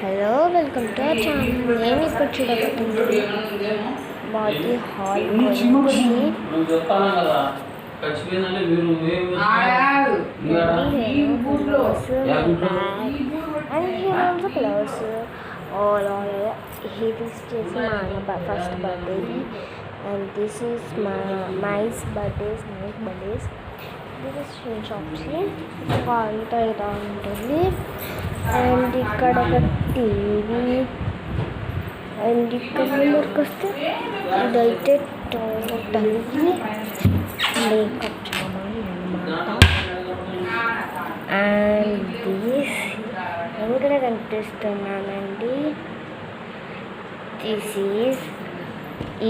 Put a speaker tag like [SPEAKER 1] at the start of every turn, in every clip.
[SPEAKER 1] Hello, welcome to our channel. నేను ఇప్పుడు చూడబోతుంది మాది హాల్ గురించి. Clothes all this is my first birthday and this is nice birthdays. This is షాప్స్కి ఇంకా ఇలా ఉంటుంది. అండ్ ఇక్కడ ఒక టీవీ. అండ్ ఇక్కడ ముందరికి వస్తే ఇదైతే టోటల్కి మేకప్ సామాన్ అన్నమాట. అండ్ దిస్ ఇక్కడ కనిపిస్తున్నానండి.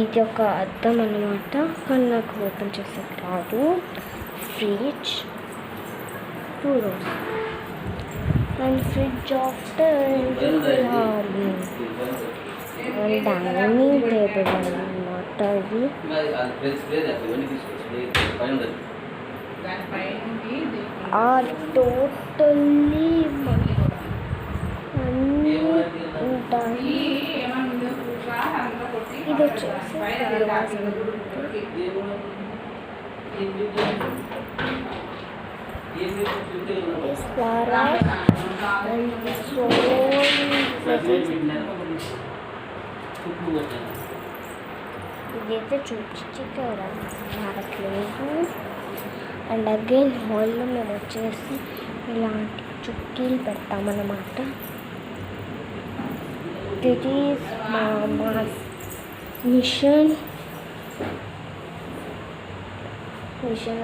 [SPEAKER 1] ఇది ఒక అద్దం అన్నమాట, కానీ నాకు ఓపెన్ చేసే కాదు. Fridge 2 rows and fridge after dining table అన్నమాట. ఇది టోటల్లీ అన్నీ ఉంటాయి. ఇది వచ్చేసి ఇదైతే చూపించరా మారట్లేదు. అండ్ అగైన్ హాల్లో మేము వచ్చేసి ఇలాంటి చుక్కీలు పెడతామన్నమాట. దిస్ ఈజ్ మా మిషన్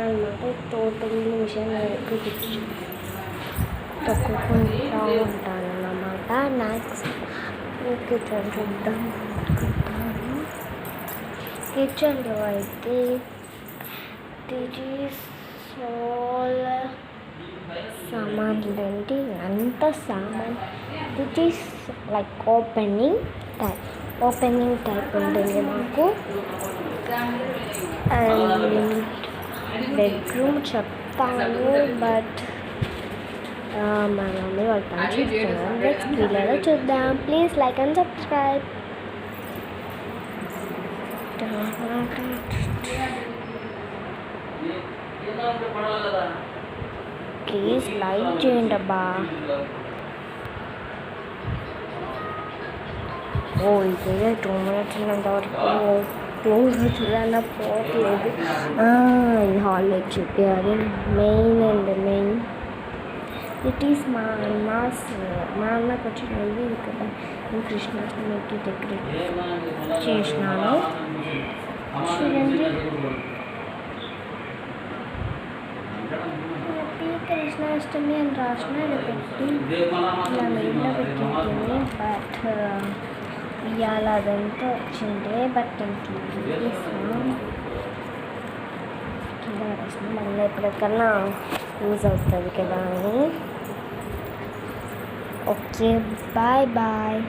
[SPEAKER 1] అన్నమాట. టోటల్లీ మిషన్ తొక్కుకుంటూ ఉంటానన్నమాట. నెక్స్ట్ కిచెన్ చూద్దాం అనుకుంటాను. కిచెన్లో అయితే సామాన్లండి, అంత సామాన్. దిట్ ఈస్ లైక్ ఓపెనింగ్ టైప్ ఉంటుంది మాకు. అండ్ బెడ్రూమ్ చెప్తాను, బట్ మా మమ్మీ వాళ్ళు పని చేస్తున్నారు. నెక్స్ట్ వీడియోలో చూద్దాం. Please like and subscribe. Please like చేయండి అబ్బా. ఇదే 2 minutes ఉన్నంతవరకు క్లోజ్ చూడాలన్నా పోవట్లేదు. ఈ హాల్లో చూపించాలి. మెయిన్ ఇట్ ఈస్ మా అన్నకు వచ్చినది. ఇక్కడ నేను కృష్ణాష్టమికి డెకరేట్ చేసినాను. చూడండి, హ్యాపీ కృష్ణాష్టమి అని రాసిన పెట్టి ఇలా మెయిన్లో పెట్టింది. బట్ ఇవాళ అదంతా వచ్చిండే. బట్ కింద రాసిన మళ్ళీ ఎప్పటికన్నా యూజ్ అవుతుంది కదా అని. Okay, bye.